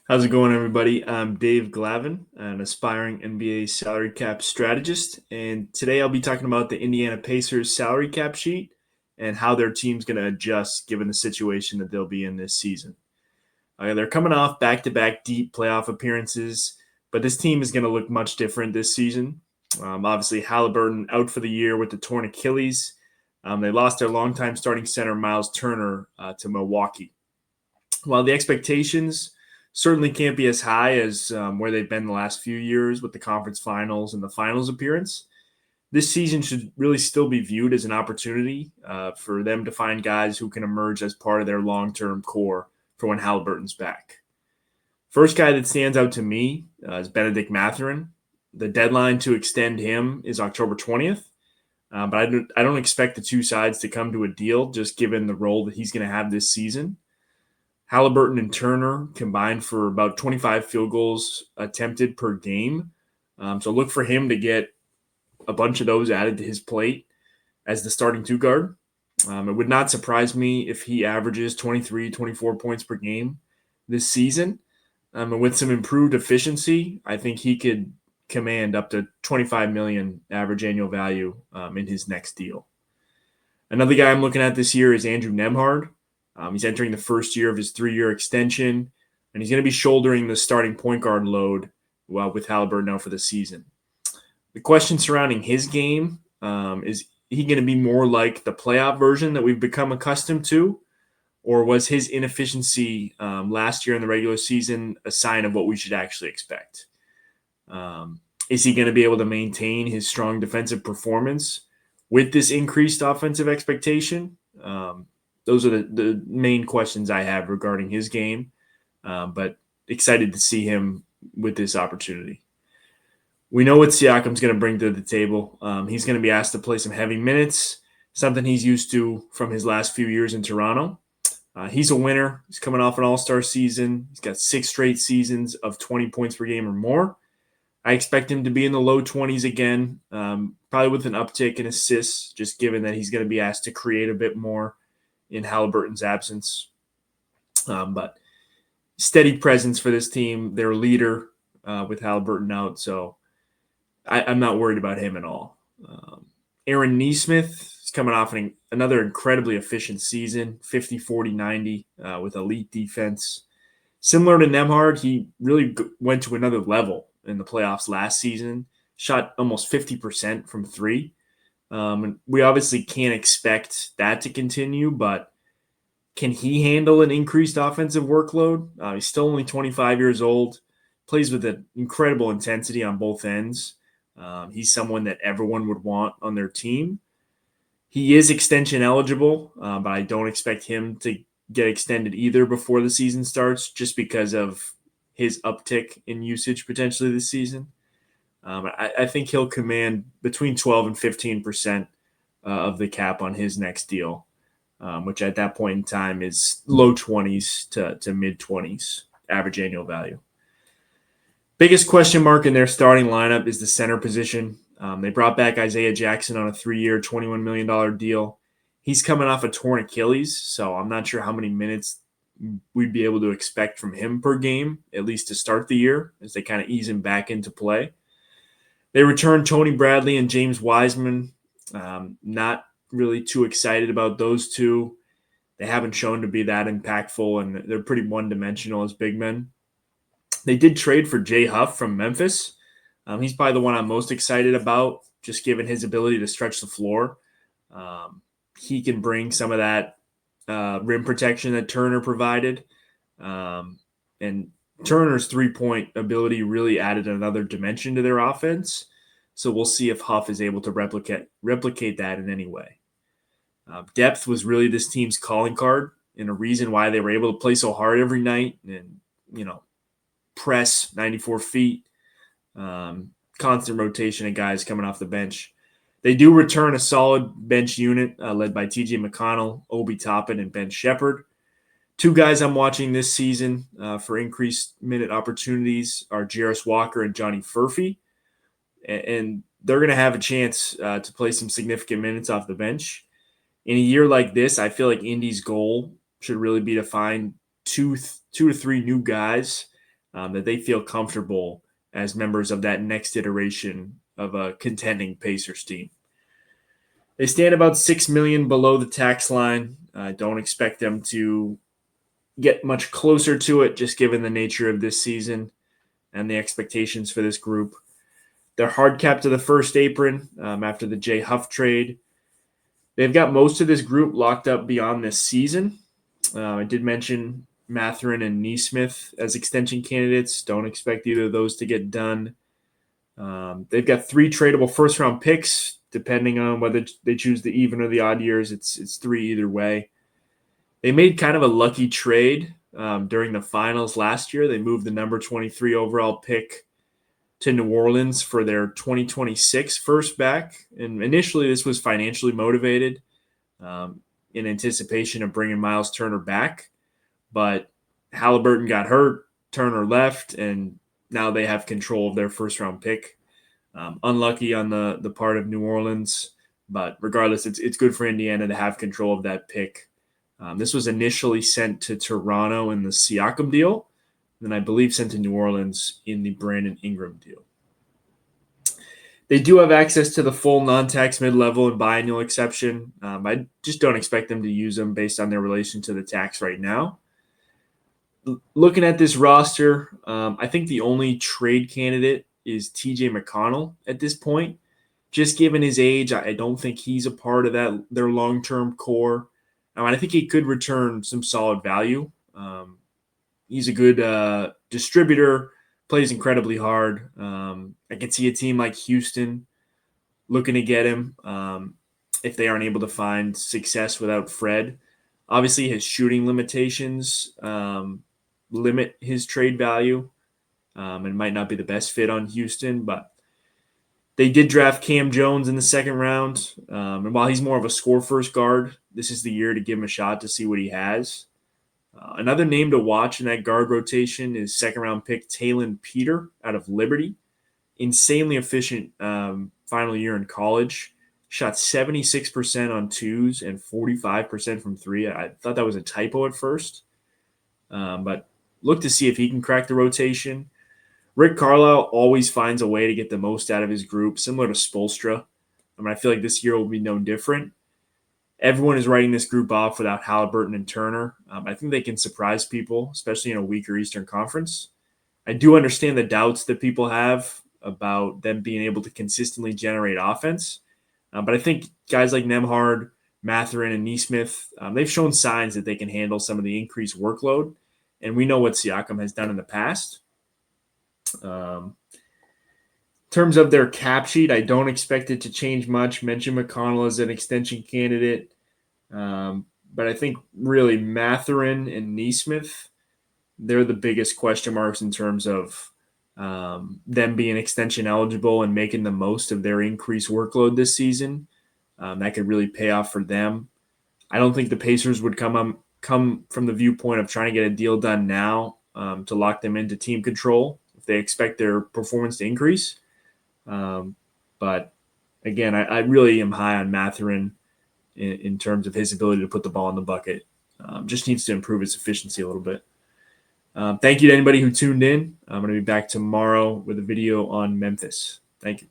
How's it going, everybody? I'm Dave Glavin, an aspiring NBA salary cap strategist, and today I'll be talking about the Indiana Pacers salary cap sheet and how their team's going to adjust given the situation that they'll be in this season. They're coming off back-to-back deep playoff appearances, but this team is going to look much different this season. Obviously, Haliburton out for the year with the torn Achilles. They lost their longtime starting center, Miles Turner, to Milwaukee. While the expectations certainly can't be as high as where they've been the last few years with the conference finals and the finals appearance, this season should really still be viewed as an opportunity for them to find guys who can emerge as part of their long-term core for when Halliburton's back. First guy that stands out to me is Benedict Mathurin. The deadline to extend him is October 20th, but I don't expect the two sides to come to a deal just given the role that he's going to have this season. Haliburton and Turner combined for about 25 field goals attempted per game. So look for him to get a bunch of those added to his plate as the starting two guard. It would not surprise me if he averages 23, 24 points per game this season. And with some improved efficiency, I think he could command up to $25 million average annual value in his next deal. Another guy I'm looking at this year is Andrew Nembhard. He's entering the first year of his 3-year extension, and he's going to be shouldering the starting point guard load with Haliburton out for the season. The question surrounding his game is he going to be more like the playoff version that we've become accustomed to, or was his inefficiency last year in the regular season a sign of what we should actually expect? Is he going to be able to maintain his strong defensive performance with this increased offensive expectation? Those are the main questions I have regarding his game, but excited to see him with this opportunity. We know what Siakam's going to bring to the table. He's going to be asked to play some heavy minutes, something he's used to from his last few years in Toronto. He's a winner. He's coming off an all-star season. He's got 6 straight seasons of 20 points per game or more. I expect him to be in the low 20s again, probably with an uptick in assists, just given that he's going to be asked to create a bit more in Haliburton's absence. But steady presence for this team, their leader with Haliburton out, so I'm not worried about him at all. Aaron Nesmith is coming off another incredibly efficient season, 50, 40, 90 with elite defense. Similar to Nembhard, he really went to another level in the playoffs last season, shot almost 50% from 3. And we obviously can't expect that to continue, but can he handle an increased offensive workload? He's still only 25 years old, plays with an incredible intensity on both ends. He's someone that everyone would want on their team. He is extension eligible, but I don't expect him to get extended either before the season starts just because of his uptick in usage potentially this season. I think he'll command between 12 and 15% of the cap on his next deal, which at that point in time is low 20s to mid 20s average annual value. Biggest question mark in their starting lineup is the center position. They brought back Isaiah Jackson on a 3-year, $21 million deal. He's coming off a torn Achilles, so I'm not sure how many minutes we'd be able to expect from him per game, at least to start the year, as they kind of ease him back into play. They returned Tony Bradley and James Wiseman. Not really too excited about those two. They haven't shown to be that impactful, and they're pretty one-dimensional as big men. They did trade for Jay Huff from Memphis. He's probably the one I'm most excited about, just given his ability to stretch the floor. He can bring some of that rim protection that Turner provided. And Turner's three-point ability really added another dimension to their offense. So we'll see if Huff is able to replicate that in any way. Depth was really this team's calling card and a reason why they were able to play so hard every night and, press 94 feet, constant rotation of guys coming off the bench. They do return a solid bench unit led by T.J. McConnell, Obi Toppin, and Ben Shepherd. 2 guys I'm watching this season for increased minute opportunities are Jarris Walker and Johnny Furphy. And they're going to have a chance to play some significant minutes off the bench. In a year like this, I feel like Indy's goal should really be to find two to three new guys that they feel comfortable as members of that next iteration of a contending Pacers team. They stand about $6 million below the tax line. I don't expect them to get much closer to it, just given the nature of this season and the expectations for this group. They're hard capped to the first apron after the Jay Huff trade. They've got most of this group locked up beyond this season. I did mention Mathurin and Neesmith as extension candidates. Don't expect either of those to get done. They've got 3 tradable first-round picks, depending on whether they choose the even or the odd years. It's 3 either way. They made kind of a lucky trade during the finals last year. They moved the number 23 overall pick to New Orleans for their 2026 first back. And initially, this was financially motivated in anticipation of bringing Miles Turner back. But Haliburton got hurt, Turner left, and now they have control of their first-round pick. Unlucky on the part of New Orleans, but regardless, it's good for Indiana to have control of that pick. This was initially sent to Toronto in the Siakam deal, and I believe sent to New Orleans in the Brandon Ingram deal. They do have access to the full non-tax mid-level and biannual exception. I just don't expect them to use them based on their relation to the tax right now. Looking at this roster, I think the only trade candidate is TJ McConnell at this point. Just given his age, I don't think he's a part of their long-term core. I think he could return some solid value. He's a good distributor, plays incredibly hard. I can see a team like Houston looking to get him if they aren't able to find success without Fred. Obviously, his shooting limitations limit his trade value and might not be the best fit on Houston, but they did draft Cam Jones in the second round. And while he's more of a score-first guard, this is the year to give him a shot to see what he has. Another name to watch in that guard rotation is second-round pick Talon Peter out of Liberty. Insanely efficient final year in college. Shot 76% on twos and 45% from three. I thought that was a typo at first. But look to see if he can crack the rotation. Rick Carlisle always finds a way to get the most out of his group, similar to Spoelstra. I feel like this year will be no different. Everyone is writing this group off without Haliburton and Turner. I think they can surprise people, especially in a weaker Eastern Conference. I do understand the doubts that people have about them being able to consistently generate offense. But I think guys like Nembhard, Mathurin, and Neesmith, they've shown signs that they can handle some of the increased workload. And we know what Siakam has done in the past. In terms of their cap sheet, I don't expect it to change much. Mention McConnell as an extension candidate. But I think really Mathurin and Neesmith, they're the biggest question marks in terms of them being extension eligible and making the most of their increased workload this season. That could really pay off for them. I don't think the Pacers would come from the viewpoint of trying to get a deal done now to lock them into team control if they expect their performance to increase. But again, I really am high on Mathurin in terms of his ability to put the ball in the bucket. Just needs to improve his efficiency a little bit. Thank you to anybody who tuned in. I'm going to be back tomorrow with a video on Memphis. Thank you.